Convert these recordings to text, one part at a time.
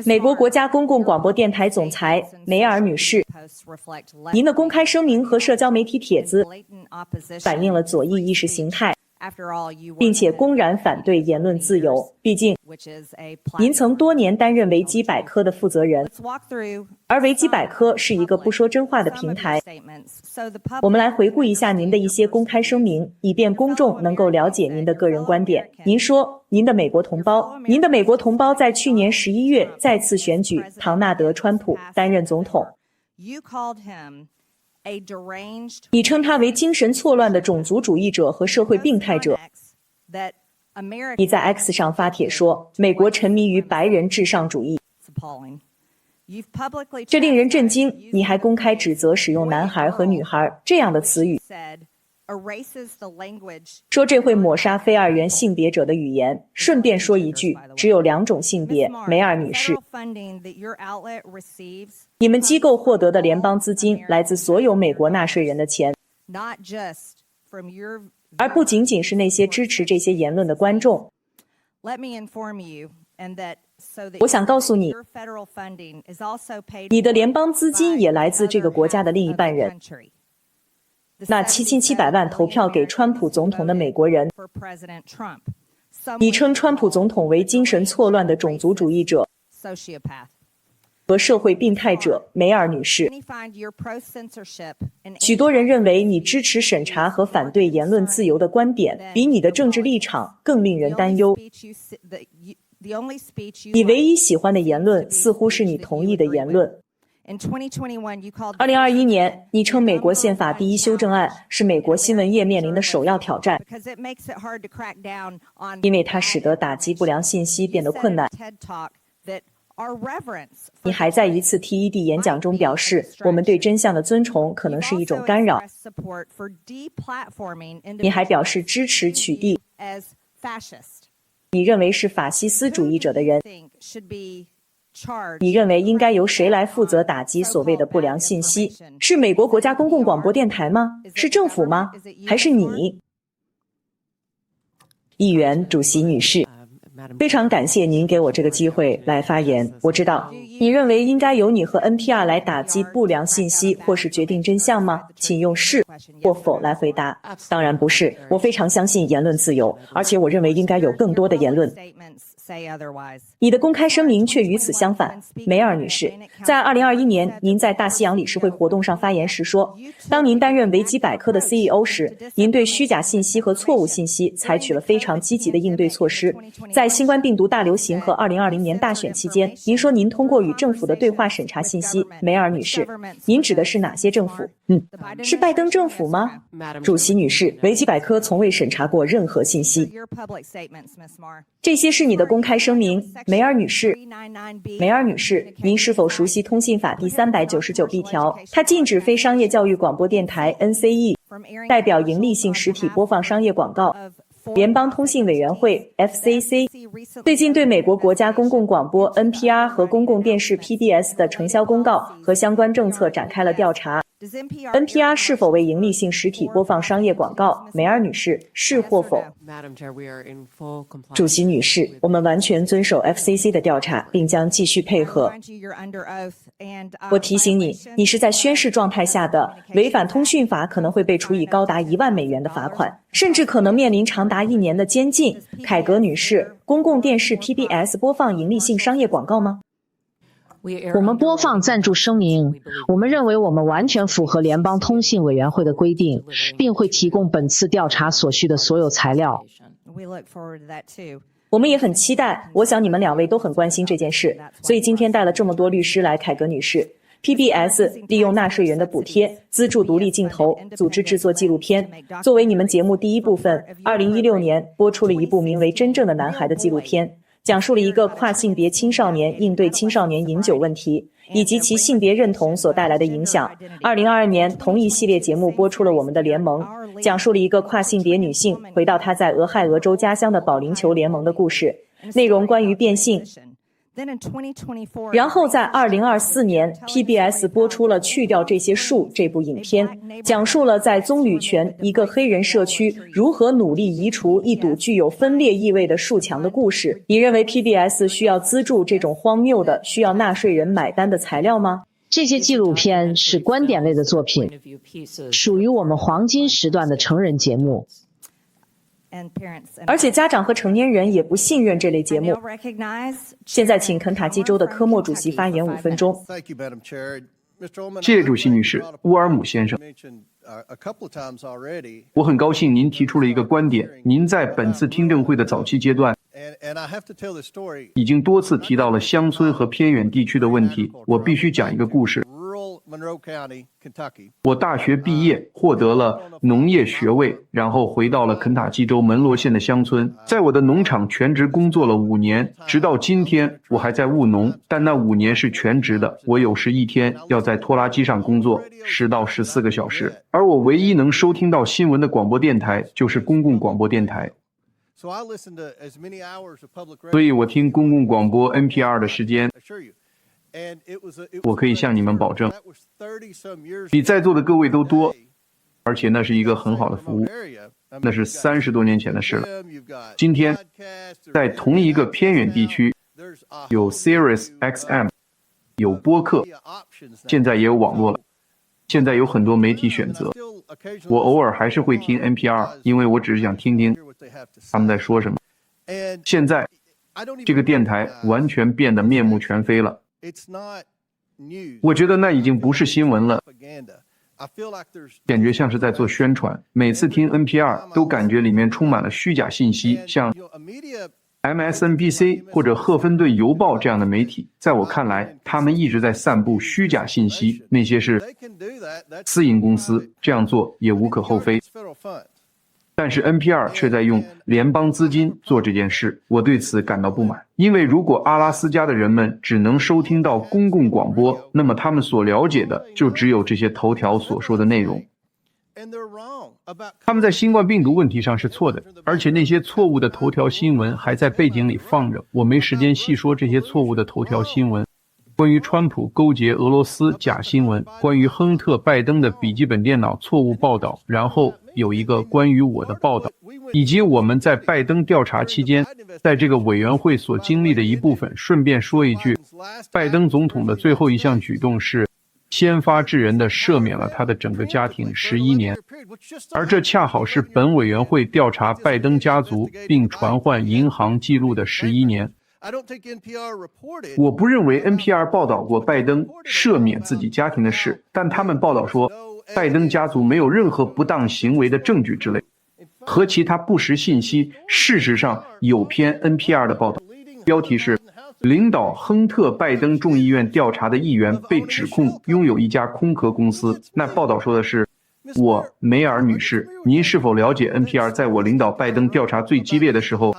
美国国家公共广播电台总裁梅尔女士，您的公开声明和社交媒体帖子反映了左翼意识形态，并且公然反对言论自由。毕竟，您曾多年担任维基百科的负责人，而维基百科是一个不说真话的平台。我们来回顾一下您的一些公开声明，以便公众能够了解您的个人观点。您说，您的美国同胞在去年11月再次选举唐纳德·川普担任总统。你称他为精神错乱的种族主义者和社会病态者。你在 X 上发帖说，美国沉迷于白人至上主义，这令人震惊。你还公开指责使用男孩和女孩这样的词语，说这会抹杀非二元性别者的语言。顺便说一句，只有2种性别，梅尔女士。你们机构获得的联邦资金来自所有美国纳税人的钱，而不仅仅是那些支持这些言论的观众。我想告诉你，你的联邦资金也来自这个国家的另一半人，那7700万投票给川普总统的美国人。你称川普总统为精神错乱的种族主义者和社会病态者，梅尔女士。许多人认为你支持审查和反对言论自由的观点比你的政治立场更令人担忧。你唯一喜欢的言论似乎是你同意的言论。2021年，你称美国宪法第1修正案是美国新闻业面临的首要挑战，因为它使得打击不良信息变得困难。你还在一次 TED 演讲中表示，我们对真相的尊崇可能是一种干扰。你还表示支持取缔你认为是法西斯主义者的人。你认为应该由谁来负责打击所谓的不良信息？是美国国家公共广播电台吗？是政府吗？还是你？议员主席女士，非常感谢您给我这个机会来发言。我知道你认为应该由你和 NPR 来打击不良信息或是决定真相吗？请用是或否来回答。当然不是，我非常相信言论自由，而且我认为应该有更多的言论。你的公开声明却与此相反。梅尔女士，在2021年，您在大西洋理事会活动上发言时说，当您担任维基百科的 CEO 时，您对虚假信息和错误信息采取了非常积极的应对措施。在新冠病毒大流行和2020年大选期间，您说您通过与政府的对话审查信息。梅尔女士，您指的是哪些政府？是拜登政府吗？主席女士，维基百科从未审查过任何信息。这些是你的公开声明。梅尔女士，您是否熟悉通信法第399B 条？它禁止非商业教育广播电台 NCE 代表盈利性实体播放商业广告。联邦通信委员会 FCC 最近对美国国家公共广播 NPR 和公共电视 PBS 的承销公告和相关政策展开了调查。NPR 是否为盈利性实体播放商业广告？梅尔女士，是或否？主席女士，我们完全遵守 FCC 的调查，并将继续配合。我提醒你，你是在宣誓状态下的，违反通讯法可能会被处以高达1万美元的罚款，甚至可能面临长达1年的监禁。凯格女士，公共电视 PBS 播放盈利性商业广告吗？我们播放赞助声明，我们认为我们完全符合联邦通信委员会的规定，并会提供本次调查所需的所有材料。我们也很期待，我想你们2位都很关心这件事，所以今天带了这么多律师来。凯格女士， PBS 利用纳税人的补贴资助独立镜头组织制作纪录片。作为你们节目第一部分，2016年播出了一部名为《真正的男孩》的纪录片，讲述了一个跨性别青少年应对青少年饮酒问题以及其性别认同所带来的影响。2022年，同一系列节目播出了《我们的联盟》，讲述了一个跨性别女性回到她在俄亥俄州家乡的保龄球联盟的故事，内容关于变性、然后在2024年 ，PBS 播出了《去掉这些树》这部影片，讲述了在棕榈泉一个黑人社区如何努力移除一堵具有分裂意味的树墙的故事。你认为 PBS 需要资助这种荒谬的、需要纳税人买单的材料吗？这些纪录片是观点类的作品，属于我们黄金时段的成人节目。而且家长和成年人也不信任这类节目。现在请肯塔基州的科莫主席发言5分钟。谢谢主席女士。乌尔姆先生，我很高兴您提出了一个观点。您在本次听证会的早期阶段已经多次提到了乡村和偏远地区的问题。我必须讲一个故事。我大学毕业，获得了农业学位，然后回到了肯塔基州门罗县的乡村，在我的农场全职工作了5年，直到今天我还在务农，但那5年是全职的，我有时一天要在拖拉机上工作10到14个小时，而我唯一能收听到新闻的广播电台就是公共广播电台。所以我听公共广播 NPR 的时间，我可以向你们保证，比在座的各位都多，而且那是一个很好的服务。那是30多年前的事了。今天，在同一个偏远地区，有 Sirius XM， 有播客，现在也有网络了。现在有很多媒体选择，我偶尔还是会听 NPR， 因为我只是想听听他们在说什么。现在，这个电台完全变得面目全非了。我觉得那已经不是新闻了，感觉像是在做宣传。每次听 NPR 都感觉里面充满了虚假信息，像 MSNBC 或者赫芬顿邮报这样的媒体，在我看来，他们一直在散布虚假信息，那些是私营公司，这样做也无可厚非。但是 NPR 却在用联邦资金做这件事，我对此感到不满。因为如果阿拉斯加的人们只能收听到公共广播，那么他们所了解的就只有这些头条所说的内容。他们在新冠病毒问题上是错的，而且那些错误的头条新闻还在背景里放着。我没时间细说这些错误的头条新闻。关于川普勾结俄罗斯假新闻，关于亨特·拜登的笔记本电脑错误报道，然后有一个关于我的报道，以及我们在拜登调查期间在这个委员会所经历的一部分。顺便说一句，拜登总统的最后一项举动是先发制人地赦免了他的整个家庭11年，而这恰好是本委员会调查拜登家族并传唤银行记录的11年。我不认为 NPR 报道过拜登赦免自己家庭的事，但他们报道说拜登家族没有任何不当行为的证据之类，和其他不实信息事实上有偏 NPR 的报道。标题是领导亨特·拜登众议院调查的议员被指控拥有一家空壳公司。那报道说的是，我梅尔女士，您是否了解 NPR 在我领导拜登调查最激烈的时候，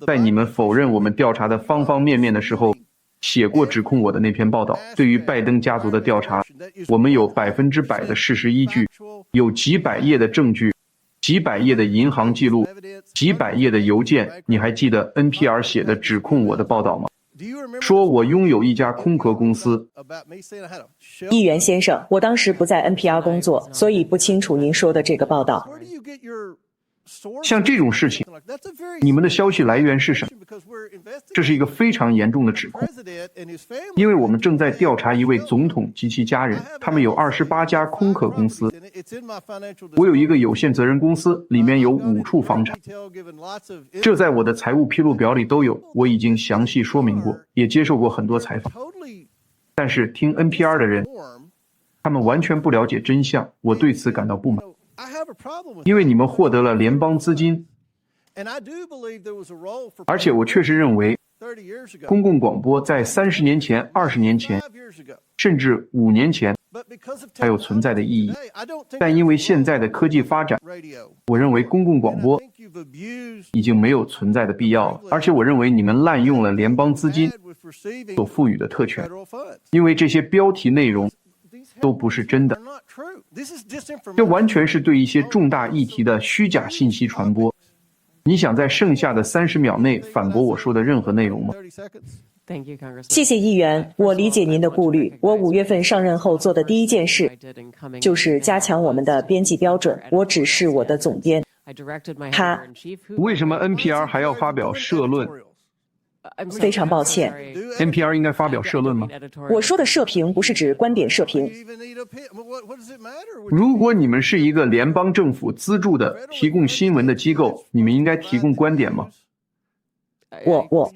在你们否认我们调查的方方面面的时候，写过指控我的那篇报道？对于拜登家族的调查，我们有100%的事实依据，有几百页的证据，几百页的银行记录，几百页的邮件。你还记得 NPR 写的指控我的报道吗？说我拥有一家空壳公司。议员先生，我当时不在 NPR 工作，所以不清楚您说的这个报道。像这种事情，你们的消息来源是什么？这是一个非常严重的指控，因为我们正在调查一位总统及其家人，他们有28家空壳公司。我有一个有限责任公司，里面有5处房产，这在我的财务披露表里都有，我已经详细说明过，也接受过很多采访。但是听 NPR 的人，他们完全不了解真相，我对此感到不满。因为你们获得了联邦资金，而且我确实认为公共广播在30年前、20年前，甚至5年前还有存在的意义。但因为现在的科技发展，我认为公共广播已经没有存在的必要了。而且我认为你们滥用了联邦资金所赋予的特权，因为这些标题内容都不是真的，这完全是对一些重大议题的虚假信息传播。你想在剩下的30秒内反驳我说的任何内容吗？谢谢议员，我理解您的顾虑。我5月份上任后做的第一件事，就是加强我们的编辑标准。我只是我的总编。他为什么 NPR 还要发表社论？非常抱歉 NPR 应该发表社论吗？我说的社评不是指观点社评。如果你们是一个联邦政府资助的提供新闻的机构，你们应该提供观点吗？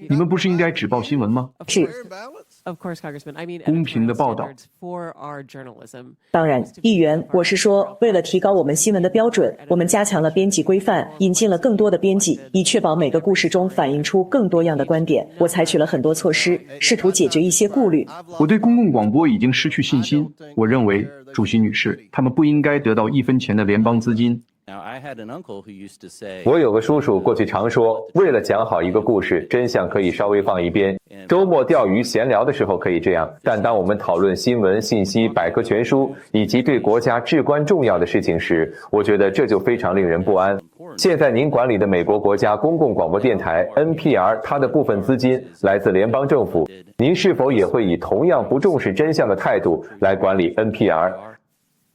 你们不是应该只报新闻吗？是。公平的报道。当然，议员，我是说，为了提高我们新闻的标准，我们加强了编辑规范，引进了更多的编辑，以确保每个故事中反映出更多样的观点。我采取了很多措施，试图解决一些顾虑。我对公共广播已经失去信心。我认为，主席女士，他们不应该得到1分钱的联邦资金。我有个叔叔过去常说，为了讲好一个故事，真相可以稍微放一边。周末钓鱼闲聊的时候可以这样，但当我们讨论新闻、信息、百科全书以及对国家至关重要的事情时，我觉得这就非常令人不安。现在您管理的美国国家公共广播电台 NPR， 它的部分资金来自联邦政府，您是否也会以同样不重视真相的态度来管理 NPR？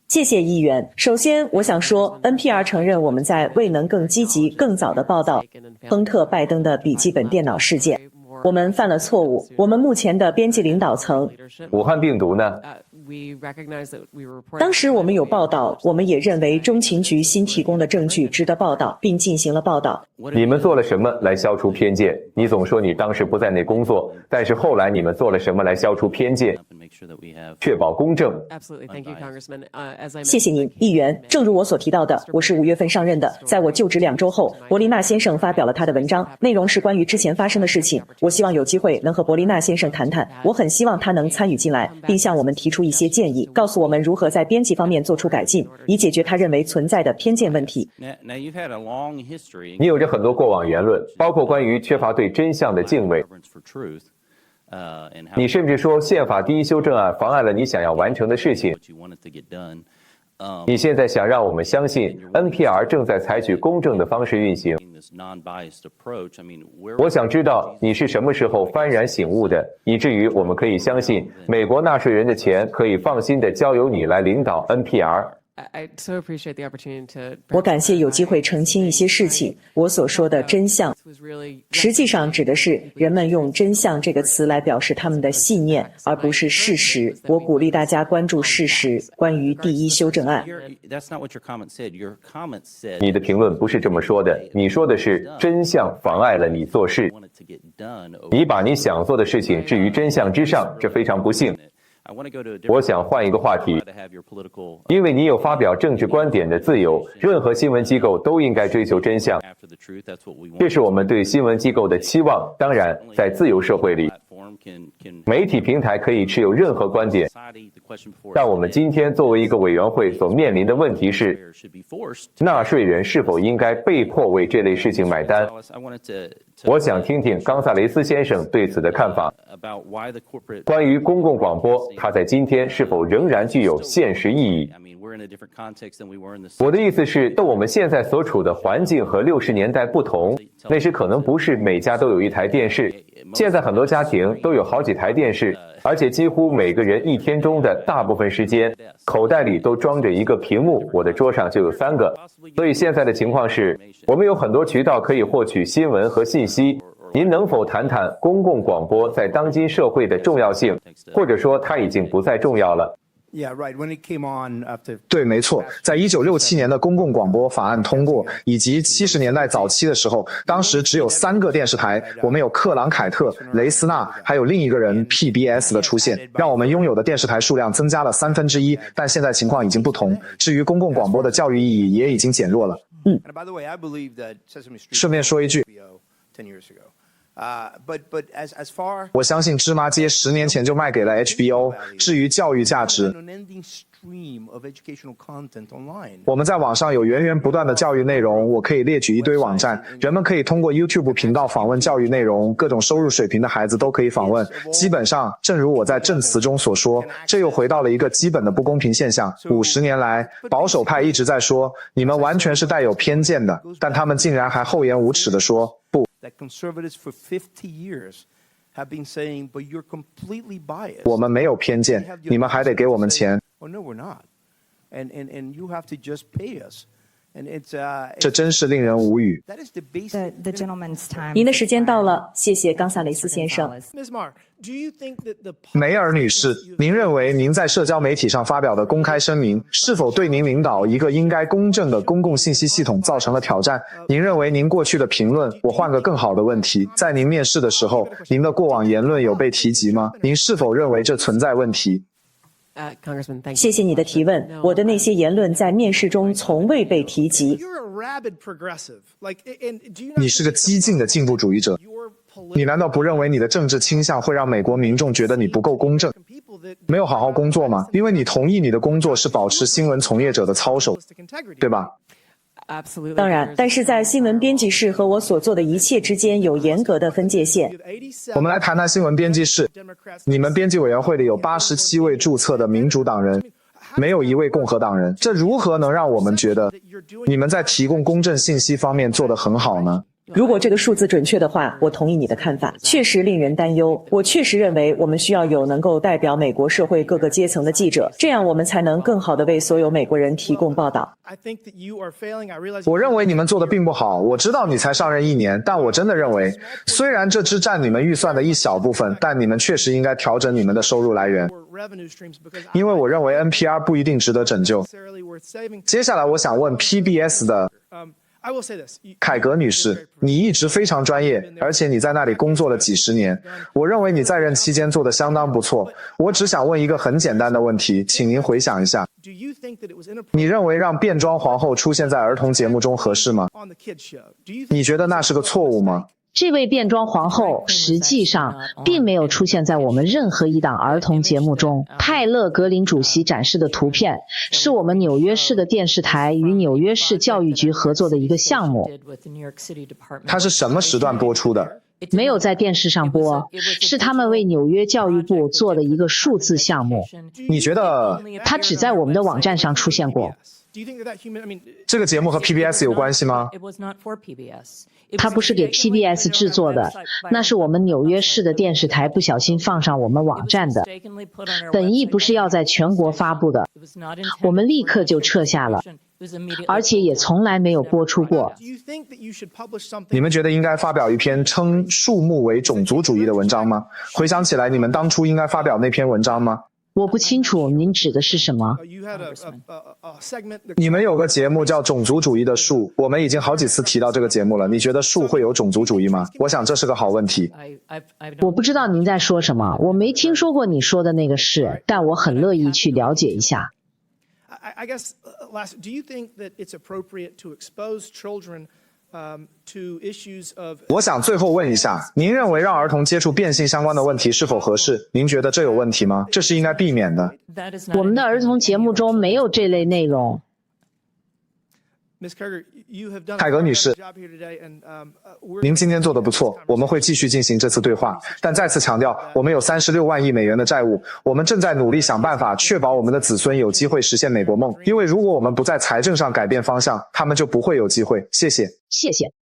谢谢议员。首先，我想说 ，NPR 承认我们在未能更积极、更早地报道亨特·拜登的笔记本电脑事件。我们犯了错误。我们目前的编辑领导层，武汉病毒呢？当时我们有报道，我们也认为中情局新提供的证据值得报道，并进行了报道。你们做了什么来消除偏见？你总说你当时不在那工作，但是后来你们做了什么来消除偏见，确保公正？谢谢您，议员。正如我所提到的，我是5月份上任的。在我就职2周后，伯利纳先生发表了他的文章，内容是关于之前发生的事情。我希望有机会能和伯利纳先生谈谈，我很希望他能参与进来，并向我们提出一些建议，告诉我们如何在编辑方面做出改进，以解决他认为存在的偏见问题。你有着很多过往言论，包括关于缺乏对真相的敬畏。你甚至说宪法第1修正案妨碍了你想要完成的事情。你现在想让我们相信 NPR 正在采取公正的方式运行。我想知道你是什么时候幡然醒悟的，以至于我们可以相信美国纳税人的钱可以放心地交由你来领导 NPR。我感谢有机会澄清一些事情。我所说的真相，实际上指的是人们用真相这个词来表示他们的信念，而不是事实。我鼓励大家关注事实，关于第1修正案。你的评论不是这么说的，你说的是真相妨碍了你做事。你把你想做的事情置于真相之上，这非常不幸。我想换一个话题，因为你有发表政治观点的自由，任何新闻机构都应该追求真相，这是我们对新闻机构的期望。当然，在自由社会里，媒体平台可以持有任何观点，但我们今天作为一个委员会所面临的问题是，纳税人是否应该被迫为这类事情买单？我想听听冈萨雷斯先生对此的看法。关于公共广播，它在今天是否仍然具有现实意义？我的意思是，我们现在所处的环境和60年代不同，那时可能不是每家都有一台电视，现在很多家庭都有好几台电视，而且几乎每个人一天中的大部分时间，口袋里都装着一个屏幕，我的桌上就有3个。所以现在的情况是，我们有很多渠道可以获取新闻和信息。您能否谈谈公共广播在当今社会的重要性，或者说它已经不再重要了？对，没错，在1967年的公共广播法案通过，以及70年代早期的时候，当时只有3个电视台，我们有克朗凯特、雷斯纳，还有另一个人 PBS 的出现，让我们拥有的电视台数量增加了1/3，但现在情况已经不同。至于公共广播的教育意义也已经减弱了。顺便说一句，我相信芝麻街10年前就卖给了 HBO。至于教育价值，我们在网上有源源不断的教育内容，我可以列举一堆网站，人们可以通过 YouTube 频道访问教育内容，各种收入水平的孩子都可以访问。基本上，正如我在证词中所说，这又回到了一个基本的不公平现象。50年来，保守派一直在说，你们完全是带有偏见的，但他们竟然还厚颜无耻地说，不。我们没有偏见，你们还得给我们钱。这真是令人无语。您的时间到了，谢谢冈萨雷斯先生。梅尔女士，您认为您在社交媒体上发表的公开声明是否对您领导一个应该公正的公共信息系统造成了挑战？您认为您过去的评论，我换个更好的问题，在您面试的时候，您的过往言论有被提及吗？您是否认为这存在问题？谢谢你的提问。我的那些言论在面试中从未被提及。你是个激进的进步主义者，你难道不认为你的政治倾向会让美国民众觉得你不够公正？没有好好工作吗？因为你同意你的工作是保持新闻从业者的操守，对吧？当然，但是在新闻编辑室和我所做的一切之间有严格的分界线。我们来谈谈新闻编辑室。你们编辑委员会里有87位注册的民主党人，没有一位共和党人，这如何能让我们觉得你们在提供公正信息方面做得很好呢？如果这个数字准确的话，我同意你的看法，确实令人担忧。我确实认为我们需要有能够代表美国社会各个阶层的记者，这样我们才能更好地为所有美国人提供报道。我认为你们做得并不好，我知道你才上任1年，但我真的认为，虽然这只占你们预算的一小部分，但你们确实应该调整你们的收入来源。因为我认为 NPR 不一定值得拯救。接下来我想问 PBS 的凯格女士，你一直非常专业，而且你在那里工作了几十年，我认为你在任期间做得相当不错。我只想问一个很简单的问题，请您回想一下，你认为让变装皇后出现在儿童节目中合适吗？你觉得那是个错误吗？这位变装皇后实际上并没有出现在我们任何一档儿童节目中。泰勒·格林主席展示的图片是我们纽约市的电视台与纽约市教育局合作的一个项目。它是什么时段播出的？没有在电视上播，是他们为纽约教育部做的一个数字项目。你觉得它只在我们的网站上出现过？这个节目和 PBS 有关系吗？它不是给 PBS 制作的，那是我们纽约市的电视台不小心放上我们网站的，本意不是要在全国发布的，我们立刻就撤下了，而且也从来没有播出过。你们觉得应该发表一篇称树木为种族主义的文章吗？回想起来，你们当初应该发表那篇文章吗？我不清楚您指的是什么。你们有个节目叫种族主义的树，我们已经好几次提到这个节目了，你觉得树会有种族主义吗？我想这是个好问题。我不知道您在说什么，我没听说过你说的那个事，但我很乐意去了解一下。我想最后问一下，您认为让儿童接触变性相关的问题是否合适？您觉得这有问题吗？这是应该避免的。我们的儿童节目中没有这类内容。凯格女士，您今天做得不错，我们会继续进行这次对话，但再次强调，我们有36万亿美元的债务，我们正在努力想办法确保我们的子孙有机会实现美国梦，因为如果我们不在财政上改变方向，他们就不会有机会。谢谢。谢谢。